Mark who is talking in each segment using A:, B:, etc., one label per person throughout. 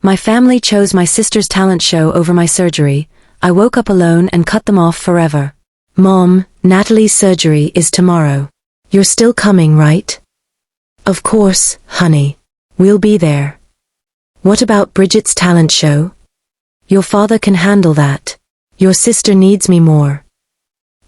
A: My family chose my sister's talent show over my surgery. I woke up alone and cut them off forever. Mom, Natalie's surgery is tomorrow. You're still coming, right? Of course, honey. We'll be there. What about Bridget's talent show? Your father can handle that. Your sister needs me more.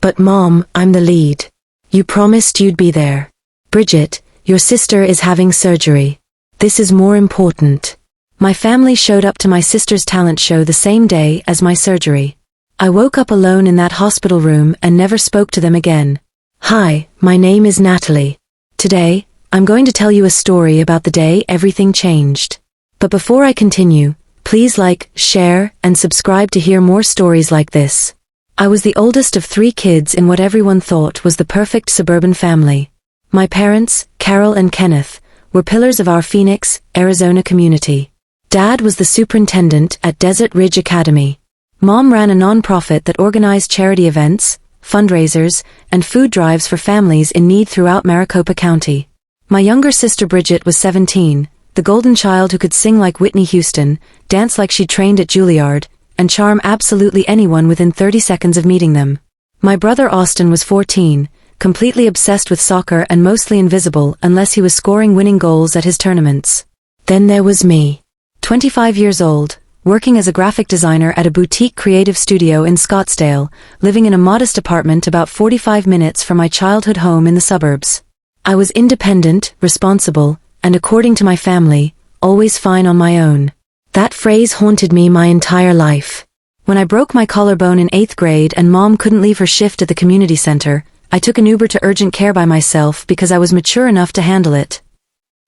A: But Mom, I'm the lead. You promised you'd be there. Bridget, your sister is having surgery. This is more important. My family showed up to my sister's talent show the same day as my surgery. I woke up alone in that hospital room and never spoke to them again. Hi, my name is Natalie. Today, I'm going to tell you a story about the day everything changed. But before I continue, please like, share, and subscribe to hear more stories like this. I was the oldest of 3 kids in what everyone thought was the perfect suburban family. My parents, Carol and Kenneth, were pillars of our Phoenix, Arizona community. Dad was the superintendent at Desert Ridge Academy. Mom ran a nonprofit that organized charity events, fundraisers, and food drives for families in need throughout Maricopa County. My younger sister Bridget was 17, the golden child who could sing like Whitney Houston, dance like she'd trained at Juilliard, and charm absolutely anyone within 30 seconds of meeting them. My brother Austin was 14, completely obsessed with soccer and mostly invisible unless he was scoring winning goals at his tournaments. Then there was me, 25 years old, working as a graphic designer at a boutique creative studio in Scottsdale, living in a modest apartment about 45 minutes from my childhood home in the suburbs. I was independent, responsible, and according to my family, always fine on my own. That phrase haunted me my entire life. When I broke my collarbone in 8th grade and Mom couldn't leave her shift at the community center, I took an Uber to urgent care by myself because I was mature enough to handle it.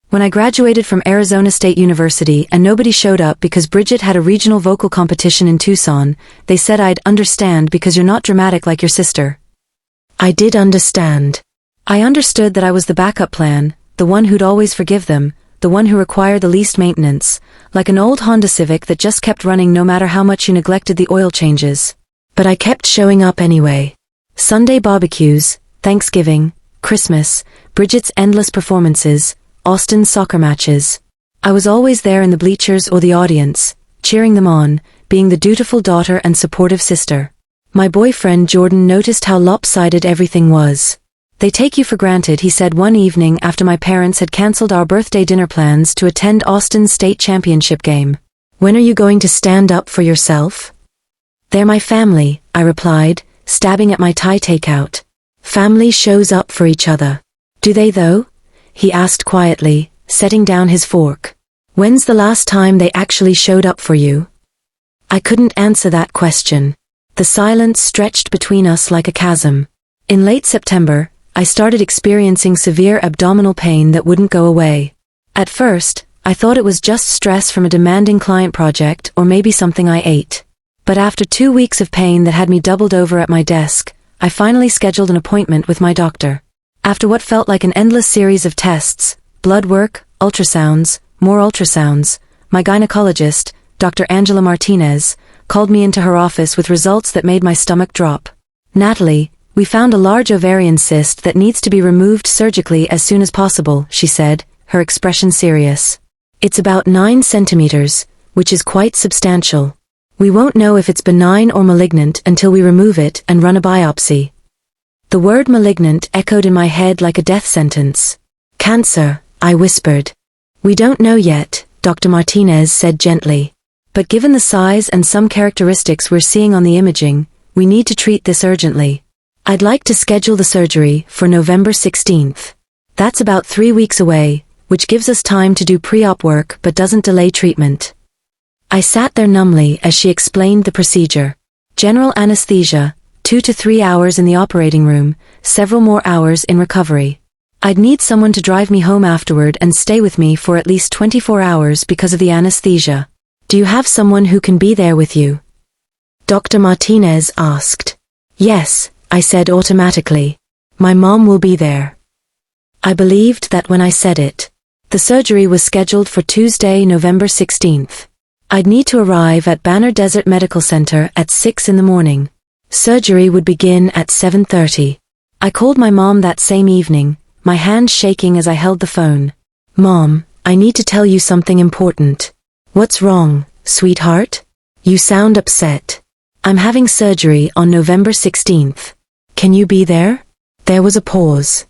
A: When I graduated from Arizona State University and nobody showed up because Bridget had a regional vocal competition in Tucson, they said I'd understand because you're not dramatic like your sister. I did understand. I understood that I was the backup plan, the one who'd always forgive them, the one who required the least maintenance, like an old Honda Civic that just kept running no matter how much you neglected the oil changes. But I kept showing up anyway. Sunday barbecues, Thanksgiving, Christmas, Bridget's endless performances, Austin's soccer matches. I was always there in the bleachers or the audience, cheering them on, being the dutiful daughter and supportive sister. My boyfriend Jordan noticed how lopsided everything was. They take you for granted, he said one evening after my parents had canceled our birthday dinner plans to attend Austin's state championship game. When are you going to stand up for yourself? They're my family, I replied, stabbing at my Thai takeout. Family shows up for each other. Do they though? He asked quietly, setting down his fork. When's the last time they actually showed up for you? I couldn't answer that question. The silence stretched between us like a chasm. In late September, I started experiencing severe abdominal pain that wouldn't go away. At first, I thought it was just stress from a demanding client project or maybe something I ate. But after 2 weeks of pain that had me doubled over at my desk, I finally scheduled an appointment with my doctor. After what felt like an endless series of tests, blood work, ultrasounds, more ultrasounds, my gynecologist, Dr. Angela Martinez, called me into her office with results that made my stomach drop. Natalie, we found a large ovarian cyst that needs to be removed surgically as soon as possible, she said, her expression serious. It's about 9 centimeters, which is quite substantial. We won't know if it's benign or malignant until we remove it and run a biopsy. The word malignant echoed in my head like a death sentence. Cancer, I whispered. We don't know yet, Dr. Martinez said gently. But given the size and some characteristics we're seeing on the imaging, we need to treat this urgently. I'd like to schedule the surgery for November 16th. That's about 3 weeks away, which gives us time to do pre-op work but doesn't delay treatment. I sat there numbly as she explained the procedure. General anesthesia, 2 to 3 hours in the operating room, several more hours in recovery. I'd need someone to drive me home afterward and stay with me for at least 24 hours because of the anesthesia. Do you have someone who can be there with you? Dr. Martinez asked. Yes, I said automatically. My mom will be there. I believed that when I said it. The surgery was scheduled for Tuesday, November 16th. I'd need to arrive at Banner Desert Medical Center at 6 in the morning. Surgery would begin at 7:30. I called my mom that same evening, my hand shaking as I held the phone. Mom, I need to tell you something important. What's wrong, sweetheart? You sound upset. I'm having surgery on November 16th. Can you be there? There was a pause.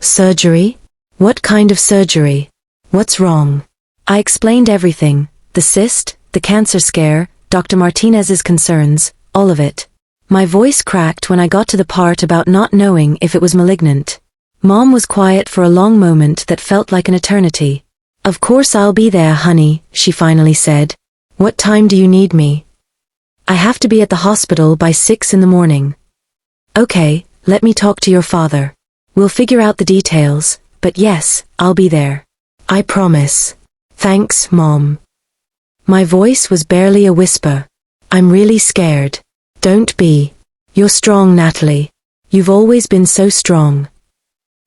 A: Surgery? What kind of surgery? What's wrong? I explained everything. The cyst, the cancer scare, Dr. Martinez's concerns, all of it. My voice cracked when I got to the part about not knowing if it was malignant. Mom was quiet for a long moment that felt like an eternity. Of course I'll be there, honey, she finally said. What time do you need me? I have to be at the hospital by 6 in the morning. Okay, let me talk to your father. We'll figure out the details, but yes, I'll be there. I promise. Thanks, Mom. My voice was barely a whisper. I'm really scared. Don't be. You're strong, Natalie. You've always been so strong.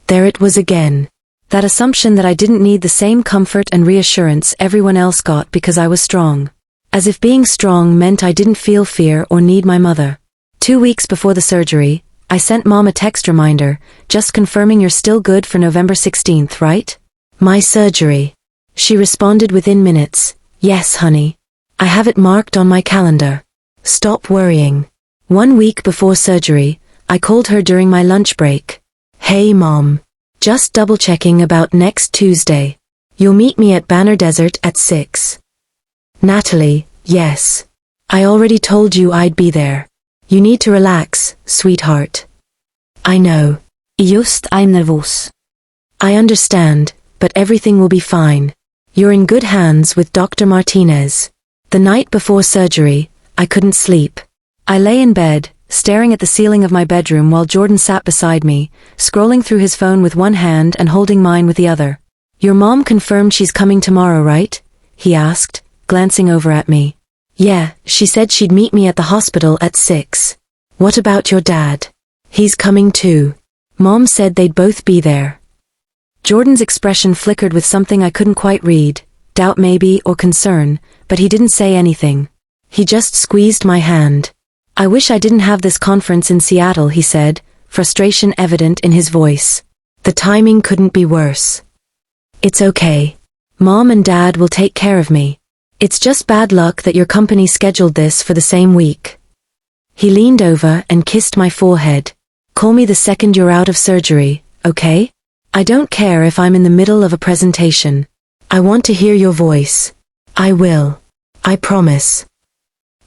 A: There it was again. That assumption that I didn't need the same comfort and reassurance everyone else got because I was strong. As if being strong meant I didn't feel fear or need my mother. 2 weeks before the surgery, I sent Mom a text reminder, just confirming you're still good for November 16th, right? My surgery. She responded within minutes, yes, honey. I have it marked on my calendar. Stop worrying. 1 week before surgery, I called her during my lunch break. Hey, Mom. Just double-checking about next Tuesday. You'll meet me at Banner Desert at 6. Natalie, yes. I already told you I'd be there. You need to relax, sweetheart. I know. Just I'm nervös. I understand, but everything will be fine. You're in good hands with Dr. Martinez. The night before surgery, I couldn't sleep. I lay in bed, staring at the ceiling of my bedroom while Jordan sat beside me, scrolling through his phone with one hand and holding mine with the other. Your mom confirmed she's coming tomorrow, right? He asked, glancing over at me. Yeah, she said she'd meet me at the hospital at 6. What about your dad? He's coming too. Mom said they'd both be there. Jordan's expression flickered with something I couldn't quite read, doubt maybe, or concern, but he didn't say anything. He just squeezed my hand. I wish I didn't have this conference in Seattle, he said, frustration evident in his voice. The timing couldn't be worse. It's okay. Mom and Dad will take care of me. It's just bad luck that your company scheduled this for the same week. He leaned over and kissed my forehead. Call me the second you're out of surgery, okay? I don't care if I'm in the middle of a presentation. I want to hear your voice. I will. I promise.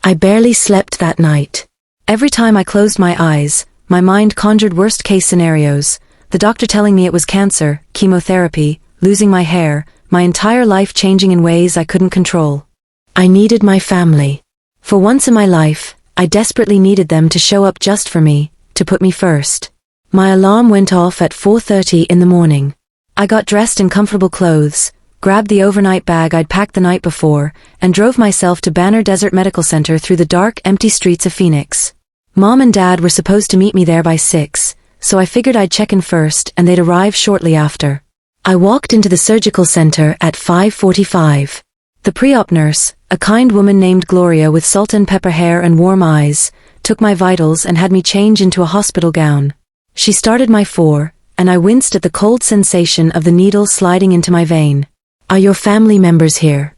A: I barely slept that night. Every time I closed my eyes, my mind conjured worst-case scenarios, the doctor telling me it was cancer, chemotherapy, losing my hair, my entire life changing in ways I couldn't control. I needed my family. For once in my life, I desperately needed them to show up just for me, to put me first. My alarm went off at 4:30 in the morning. I got dressed in comfortable clothes, grabbed the overnight bag I'd packed the night before, and drove myself to Banner Desert Medical Center through the dark, empty streets of Phoenix. Mom and Dad were supposed to meet me there by 6, so I figured I'd check in first and they'd arrive shortly after. I walked into the surgical center at 5:45. The pre-op nurse, a kind woman named Gloria with salt and pepper hair and warm eyes, took my vitals and had me change into a hospital gown. She started my 4, and I winced at the cold sensation of the needle sliding into my vein. Are your family members here?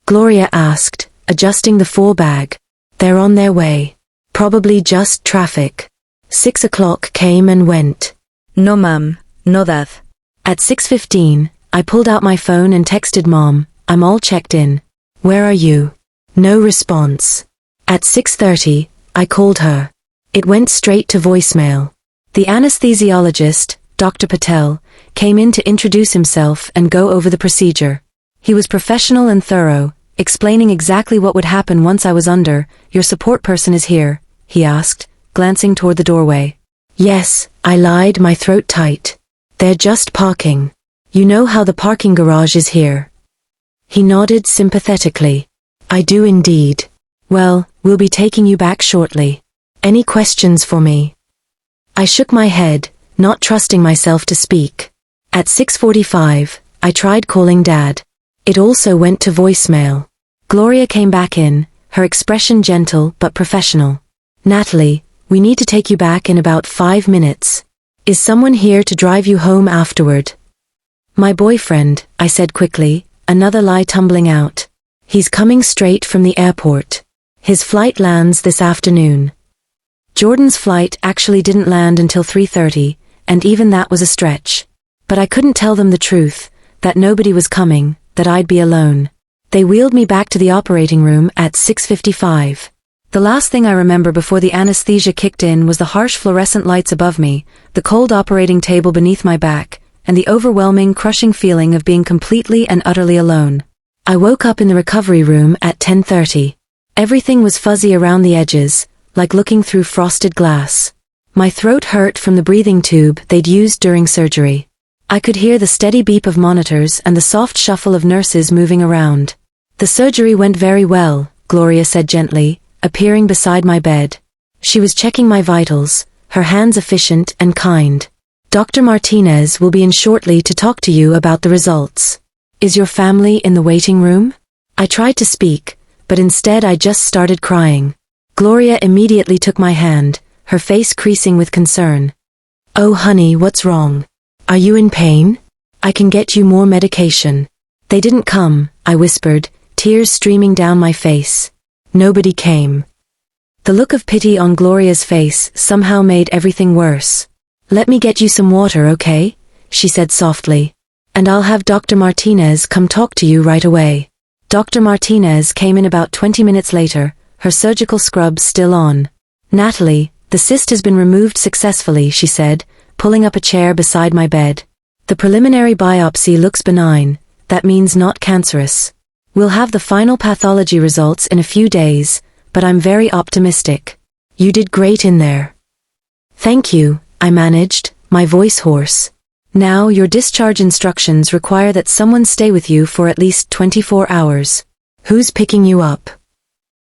A: Gloria asked, adjusting the 4 bag. They're on their way. Probably just traffic. 6 o'clock came and went. No, ma'am. No, dad. At 6:15, I pulled out my phone and texted Mom, I'm all checked in. Where are you? No response. At 6:30, I called her. It went straight to voicemail. The anesthesiologist, Dr. Patel, came in to introduce himself and go over the procedure. He was professional and thorough, explaining exactly what would happen once I was under. Your support person is here, he asked, glancing toward the doorway. Yes, I lied, my throat tight. They're just parking. You know how the parking garage is here. He nodded sympathetically. I do indeed. Well, we'll be taking you back shortly. Any questions for me? I shook my head, not trusting myself to speak. At 6:45, I tried calling Dad. It also went to voicemail. Gloria came back in, her expression gentle but professional. Natalie, we need to take you back in about 5 minutes. Is someone here to drive you home afterward? My boyfriend, I said quickly, another lie tumbling out. He's coming straight from the airport. His flight lands this afternoon. Jordan's flight actually didn't land until 3:30, and even that was a stretch. But I couldn't tell them the truth, that nobody was coming, that I'd be alone. They wheeled me back to the operating room at 6:55. The last thing I remember before the anesthesia kicked in was the harsh fluorescent lights above me, the cold operating table beneath my back, and the overwhelming, crushing feeling of being completely and utterly alone. I woke up in the recovery room at 10:30. Everything was fuzzy around the edges, like looking through frosted glass. My throat hurt from the breathing tube they'd used during surgery. I could hear the steady beep of monitors and the soft shuffle of nurses moving around. The surgery went very well, Gloria said gently, appearing beside my bed. She was checking my vitals, her hands efficient and kind. Dr. Martinez will be in shortly to talk to you about the results. Is your family in the waiting room? I tried to speak, but instead I just started crying. Gloria immediately took my hand, her face creasing with concern. Oh honey, what's wrong? Are you in pain? I can get you more medication. They didn't come, I whispered, tears streaming down my face. Nobody came. The look of pity on Gloria's face somehow made everything worse. Let me get you some water, okay? She said softly. And I'll have Dr. Martinez come talk to you right away. Dr. Martinez came in about 20 minutes later, her surgical scrubs still on. Natalie, the cyst has been removed successfully, she said, pulling up a chair beside my bed. The preliminary biopsy looks benign, that means not cancerous. We'll have the final pathology results in a few days, but I'm very optimistic. You did great in there. Thank you, I managed, my voice hoarse. Now your discharge instructions require that someone stay with you for at least 24 hours. Who's picking you up?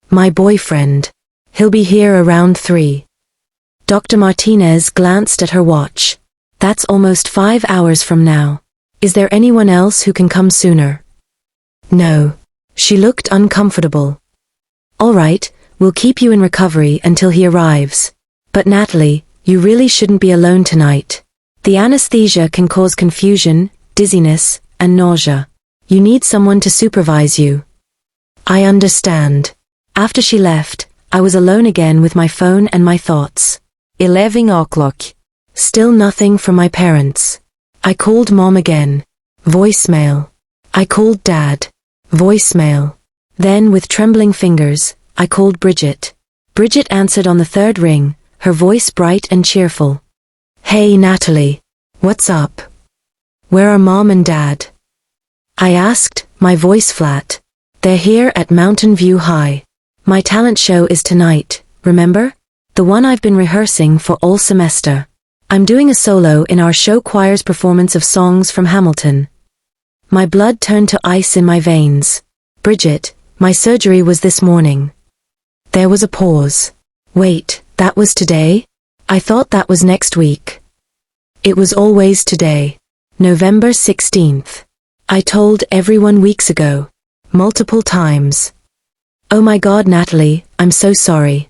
A: My boyfriend. He'll be here around 3. Dr. Martinez glanced at her watch. That's almost 5 hours from now. Is there anyone else who can come sooner? No. She looked uncomfortable. All right, we'll keep you in recovery until he arrives. But Natalie, you really shouldn't be alone tonight. The anesthesia can cause confusion, dizziness, and nausea. You need someone to supervise you. I understand. After she left, I was alone again with my phone and my thoughts. 11 o'clock. Still nothing from my parents. I called Mom again. Voicemail. I called Dad. Voicemail. Then, with trembling fingers, I called Bridget. Bridget answered on the 3rd ring, her voice bright and cheerful. Hey Natalie. What's up? Where are Mom and Dad? I asked, my voice flat. They're here at Mountain View High. My talent show is tonight, remember? The one I've been rehearsing for all semester. I'm doing a solo in our show choir's performance of songs from Hamilton. My blood turned to ice in my veins. Bridget, my surgery was this morning. There was a pause. Wait, that was today? I thought that was next week. It was always today. November 16th. I told everyone weeks ago. Multiple times. Oh my God, Natalie, I'm so sorry.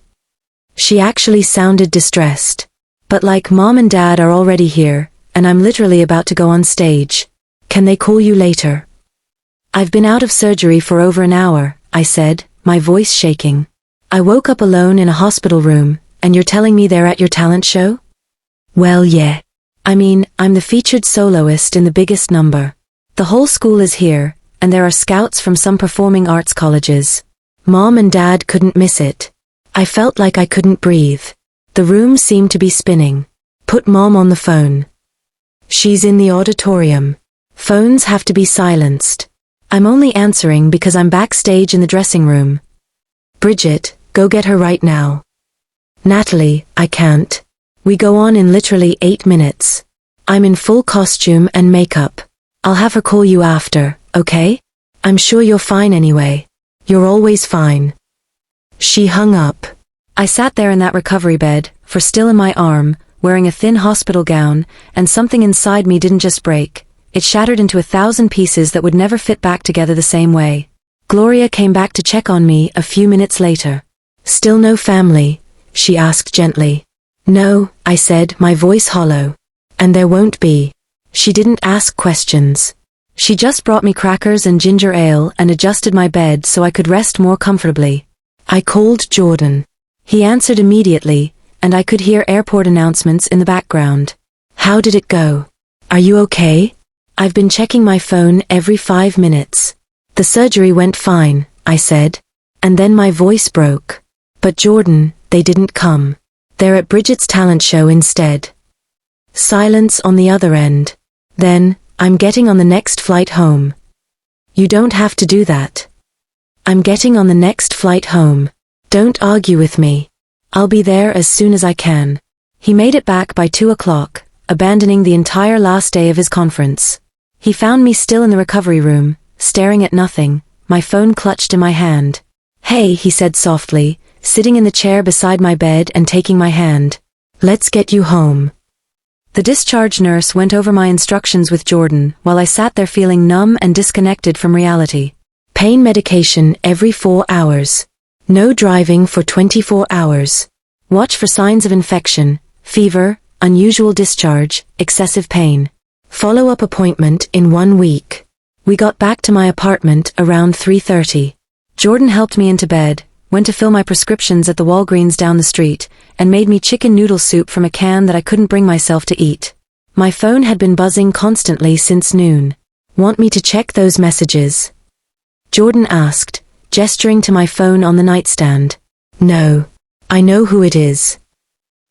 A: She actually sounded distressed. But like Mom and Dad are already here, and I'm literally about to go on stage. Can they call you later? I've been out of surgery for over an hour, I said, my voice shaking. I woke up alone in a hospital room, and you're telling me they're at your talent show? Well, yeah. I mean, I'm the featured soloist in the biggest number. The whole school is here, and there are scouts from some performing arts colleges. Mom and Dad couldn't miss it. I felt like I couldn't breathe. The room seemed to be spinning. Put Mom on the phone. She's in the auditorium. Phones have to be silenced. I'm only answering because I'm backstage in the dressing room. Bridget, go get her right now. Natalie, I can't. We go on in literally 8 minutes. I'm in full costume and makeup. I'll have her call you after, okay? I'm sure you're fine anyway. You're always fine. She hung up. I sat there in that recovery bed, for still in my arm, wearing a thin hospital gown, and something inside me didn't just break. It shattered into 1,000 pieces that would never fit back together the same way. Gloria came back to check on me a few minutes later. Still no family? She asked gently. No, I said, my voice hollow. And there won't be. She didn't ask questions. She just brought me crackers and ginger ale and adjusted my bed so I could rest more comfortably. I called Jordan. He answered immediately, and I could hear airport announcements in the background. How did it go? Are you okay? I've been checking my phone every 5 minutes. The surgery went fine, I said. And then my voice broke. But Jordan, they didn't come. They're at Bridget's talent show instead. Silence on the other end. Then, I'm getting on the next flight home. You don't have to do that. I'm getting on the next flight home. Don't argue with me. I'll be there as soon as I can. He made it back by 2 o'clock, abandoning the entire last day of his conference. He found me still in the recovery room, staring at nothing, my phone clutched in my hand. Hey, he said softly, sitting in the chair beside my bed and taking my hand. Let's get you home. The discharge nurse went over my instructions with Jordan while I sat there feeling numb and disconnected from reality. Pain medication every 4 hours. No driving for 24 hours. Watch for signs of infection, fever, unusual discharge, excessive pain. Follow-up appointment in 1 week. We got back to my apartment around 3:30. Jordan helped me into bed, went to fill my prescriptions at the Walgreens down the street, and made me chicken noodle soup from a can that I couldn't bring myself to eat. My phone had been buzzing constantly since noon. Want me to check those messages? Jordan asked, gesturing to my phone on the nightstand. No. I know who it is.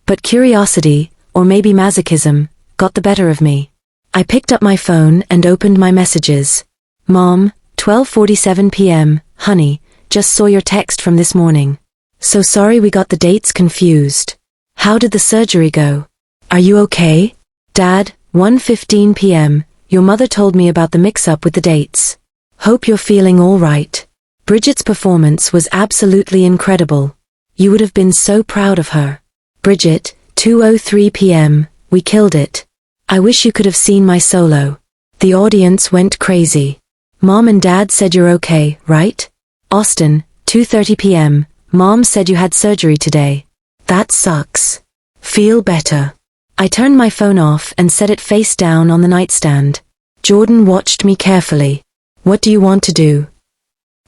A: But curiosity, or maybe masochism, got the better of me. I picked up my phone and opened my messages. Mom, 12:47 p.m., honey, just saw your text from this morning. So sorry we got the dates confused. How did the surgery go? Are you okay? Dad, 1:15 p.m., your mother told me about the mix-up with the dates. Hope you're feeling all right. Bridget's performance was absolutely incredible. You would have been so proud of her. Bridget, 2:03 p.m., we killed it. I wish you could have seen my solo. The audience went crazy. Mom and Dad said you're okay, right? Austin, 2:30 p.m., Mom said you had surgery today. That sucks. Feel better. I turned my phone off and set it face down on the nightstand. Jordan watched me carefully. What do you want to do?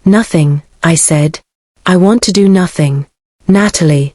A: Nothing, I said. I want to do nothing. Natalie.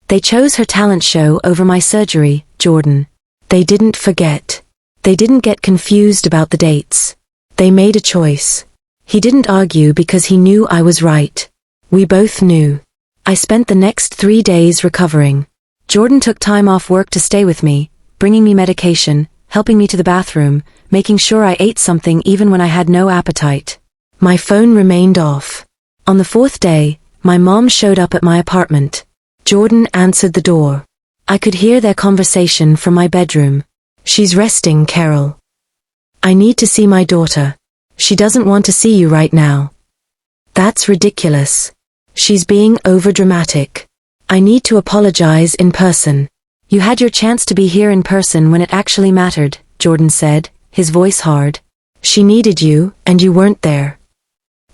A: They chose her talent show over my surgery, Jordan. They didn't forget. They didn't get confused about the dates. They made a choice. He didn't argue because he knew I was right. We both knew. I spent the next 3 days recovering. Jordan took time off work to stay with me, bringing me medication, helping me to the bathroom, making sure I ate something even when I had no appetite. My phone remained off. On the 4th day, my mom showed up at my apartment. Jordan answered the door. I could hear their conversation from my bedroom. She's resting, Carol. I need to see my daughter. She doesn't want to see you right now. That's ridiculous. She's being overdramatic. I need to apologize in person. You had your chance to be here in person when it actually mattered, Jordan said, his voice hard. She needed you, and you weren't there.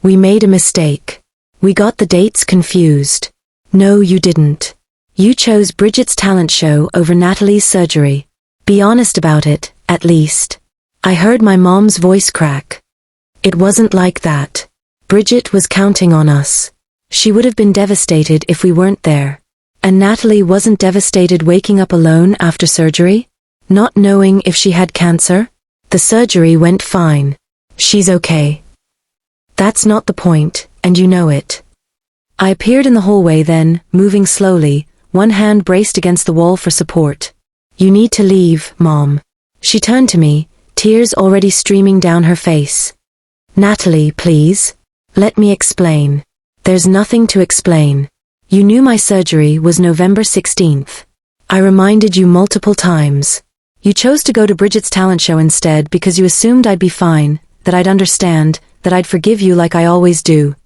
A: We made a mistake. We got the dates confused. No, you didn't. You chose Bridget's talent show over Natalie's surgery. Be honest about it, at least. I heard my mom's voice crack. It wasn't like that. Bridget was counting on us. She would have been devastated if we weren't there. And Natalie wasn't devastated waking up alone after surgery? Not knowing if she had cancer? The surgery went fine. She's okay. That's not the point, and you know it. I appeared in the hallway then, moving slowly, one hand braced against the wall for support. You need to leave, Mom. She turned to me, tears already streaming down her face. Natalie, please. Let me explain. There's nothing to explain. You knew my surgery was November 16th. I reminded you multiple times. You chose to go to Bridget's talent show instead because you assumed I'd be fine, that I'd understand, that I'd forgive you like I always do.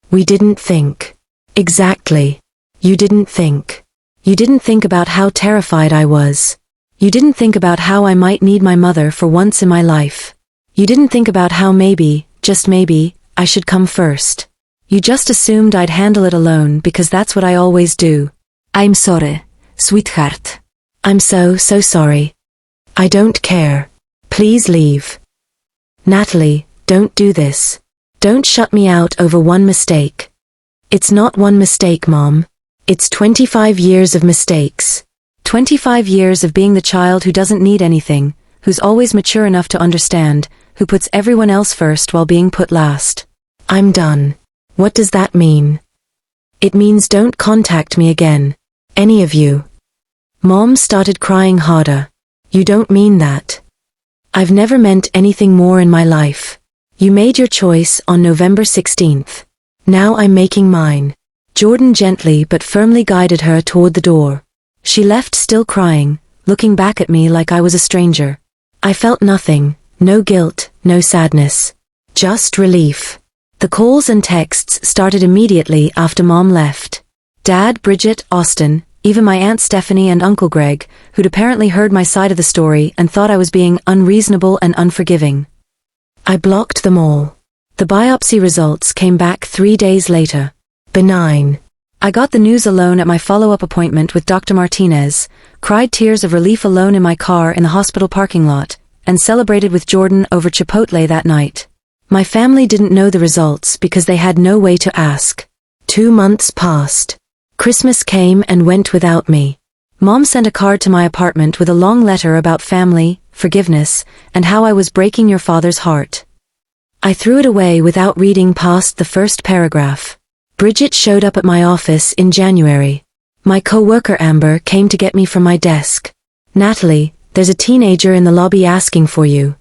A: We didn't think. Exactly. You didn't think. You didn't think about how terrified I was. You didn't think about how I might need my mother for once in my life. You didn't think about how maybe, just maybe, I should come first. You just assumed I'd handle it alone because that's what I always do. I'm sorry, sweetheart. I'm so sorry. I don't care. Please leave. Natalie, don't do this. Don't shut me out over one mistake. It's not one mistake, Mom. It's 25 years of mistakes. 25 years of being the child who doesn't need anything, who's always mature enough to understand, who puts everyone else first while being put last. I'm done. What does that mean? It means don't contact me again. Any of you. Mom started crying harder. You don't mean that. I've never meant anything more in my life. You made your choice on November 16th. Now I'm making mine. Jordan gently but firmly guided her toward the door. She left still crying, looking back at me like I was a stranger. I felt nothing, no guilt, no sadness. Just relief. The calls and texts started immediately after Mom left. Dad, Bridget, Austin, even my Aunt Stephanie and Uncle Greg, who'd apparently heard my side of the story and thought I was being unreasonable and unforgiving. I blocked them all. The biopsy results came back 3 days later. Benign. I got the news alone at my follow-up appointment with Dr. Martinez, cried tears of relief alone in my car in the hospital parking lot, and celebrated with Jordan over Chipotle that night. My family didn't know the results because they had no way to ask. 2 months passed. Christmas came and went without me. Mom sent a card to my apartment with a long letter about family, forgiveness, and how I was breaking your father's heart. I threw it away without reading past the first paragraph. Bridget showed up at my office in January. My co-worker Amber came to get me from my desk. Natalie, there's a teenager in the lobby asking for you.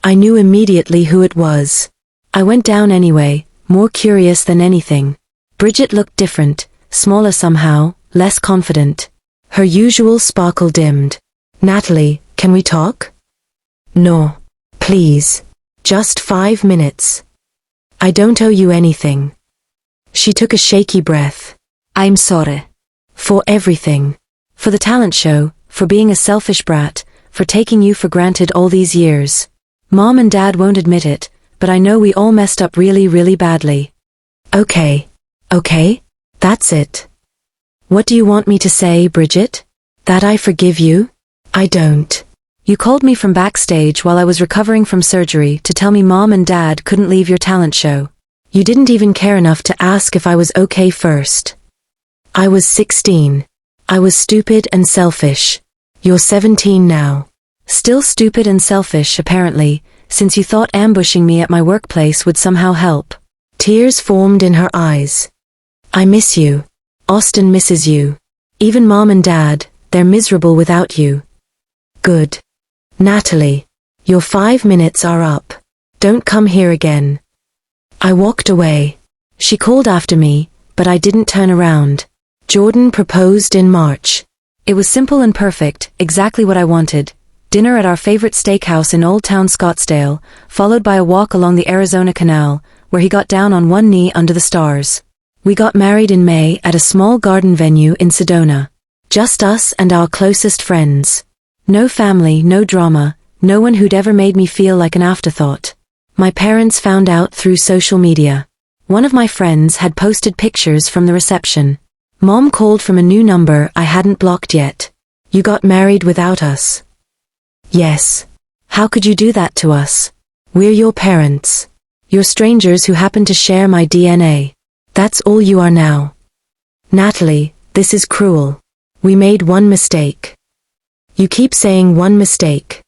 A: I knew immediately who it was. I went down anyway, more curious than anything. Bridget looked different, smaller somehow, less confident. Her usual sparkle dimmed. Natalie, can we talk? No. Please. Just 5 minutes. I don't owe you anything. She took a shaky breath. I'm sorry. For everything. For the talent show, for being a selfish brat, for taking you for granted all these years. Mom and Dad won't admit it, but I know we all messed up really, really badly. Okay. Okay? That's it. What do you want me to say, Bridget? That I forgive you? I don't. You called me from backstage while I was recovering from surgery to tell me Mom and Dad couldn't leave your talent show. You didn't even care enough to ask if I was okay first. I was 16. I was stupid and selfish. You're 17 now. Still stupid and selfish, apparently, since you thought ambushing me at my workplace would somehow help. Tears formed in her eyes. I miss you. Austin misses you. Even Mom and Dad, they're miserable without you. Good. Natalie, your 5 minutes are up. Don't come here again. I walked away. She called after me, but I didn't turn around. Jordan proposed in March. It was simple and perfect, exactly what I wanted. Dinner at our favorite steakhouse in Old Town Scottsdale, followed by a walk along the Arizona Canal, where he got down on one knee under the stars. We got married in May at a small garden venue in Sedona. Just us and our closest friends. No family, no drama, no one who'd ever made me feel like an afterthought. My parents found out through social media. One of my friends had posted pictures from the reception. Mom called from a new number I hadn't blocked yet. You got married without us. Yes. How could you do that to us? We're your parents. You're strangers who happen to share my DNA. That's all you are now. Natalie, this is cruel. We made one mistake. You keep saying one mistake.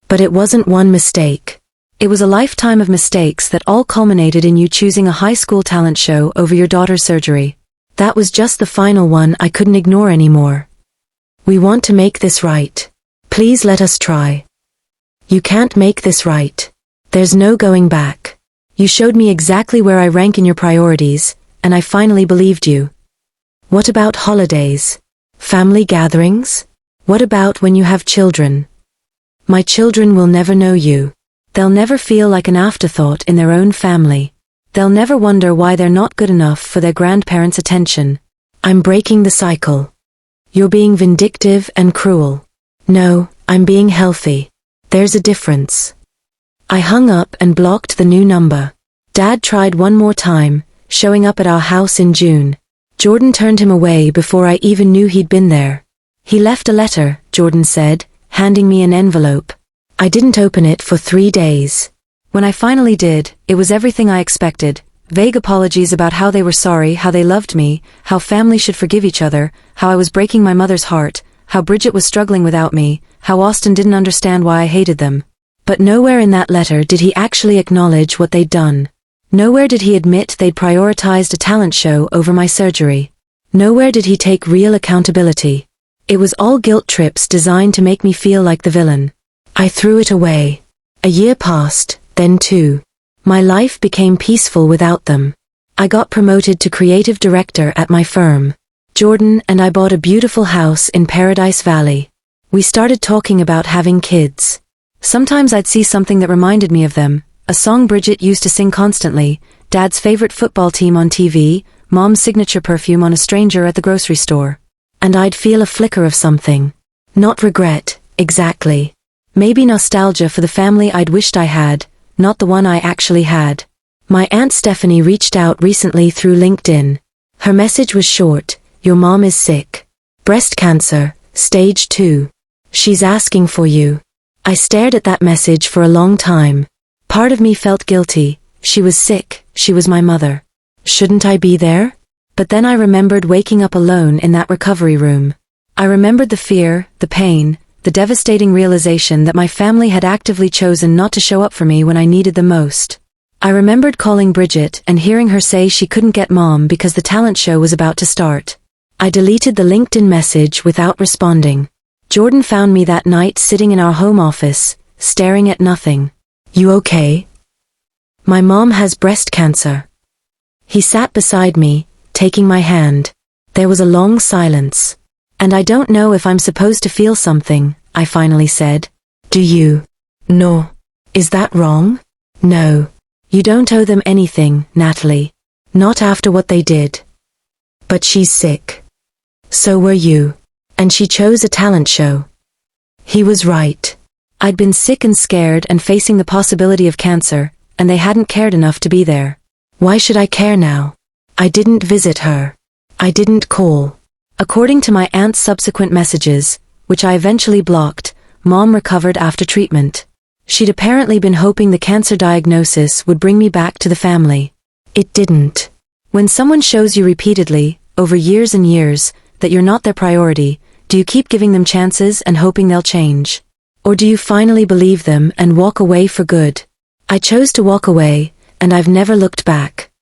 A: But it wasn't one mistake. It was a lifetime of mistakes that all culminated in you choosing a high school talent show over your daughter's surgery. That was just the final one I couldn't ignore anymore. We want to make this right. Please let us try. You can't make this right. There's no going back. You showed me exactly where I rank in your priorities, and I finally believed you. What about holidays? Family gatherings? What about when you have children? My children will never know you. They'll never feel like an afterthought in their own family. They'll never wonder why they're not good enough for their grandparents' attention. I'm breaking the cycle. You're being vindictive and cruel. No, I'm being healthy. There's a difference. I hung up and blocked the new number. Dad tried one more time, showing up at our house in June. Jordan turned him away before I even knew he'd been there. He left a letter, Jordan said, handing me an envelope. I didn't open it for 3 days. When I finally did, it was everything I expected. Vague apologies about how they were sorry, how they loved me, how family should forgive each other, how I was breaking my mother's heart, how Bridget was struggling without me, how Austin didn't understand why I hated them. But nowhere in that letter did he actually acknowledge what they'd done. Nowhere did he admit they'd prioritized a talent show over my surgery. Nowhere did he take real accountability. It was all guilt trips designed to make me feel like the villain. I threw it away. A year passed, then two. My life became peaceful without them. I got promoted to creative director at my firm. Jordan and I bought a beautiful house in Paradise Valley. We started talking about having kids. Sometimes I'd see something that reminded me of them, a song Bridget used to sing constantly, Dad's favorite football team on TV, Mom's signature perfume on a stranger at the grocery store. And I'd feel a flicker of something. Not regret, exactly. Maybe nostalgia for the family I'd wished I had, not the one I actually had. My Aunt Stephanie reached out recently through LinkedIn. Her message was short: your mom is sick. Breast cancer, stage 2. She's asking for you. I stared at that message for a long time. Part of me felt guilty. She was sick, she was my mother. Shouldn't I be there? But then I remembered waking up alone in that recovery room. I remembered the fear, the pain, the devastating realization that my family had actively chosen not to show up for me when I needed them most. I remembered calling Bridget and hearing her say she couldn't get Mom because the talent show was about to start. I deleted the LinkedIn message without responding. Jordan found me that night sitting in our home office, staring at nothing. You okay? My mom has breast cancer. He sat beside me, taking my hand. There was a long silence. And I don't know if I'm supposed to feel something, I finally said. Do you? No. Is that wrong? No. You don't owe them anything, Natalie. Not after what they did. But she's sick. So were you. And she chose a talent show. He was right. I'd been sick and scared and facing the possibility of cancer, and they hadn't cared enough to be there. Why should I care now? I didn't visit her. I didn't call. According to my aunt's subsequent messages, which I eventually blocked, Mom recovered after treatment. She'd apparently been hoping the cancer diagnosis would bring me back to the family. It didn't. When someone shows you repeatedly, over years and years, that you're not their priority, do you keep giving them chances and hoping they'll change? Or do you finally believe them and walk away for good? I chose to walk away, and I've never looked back.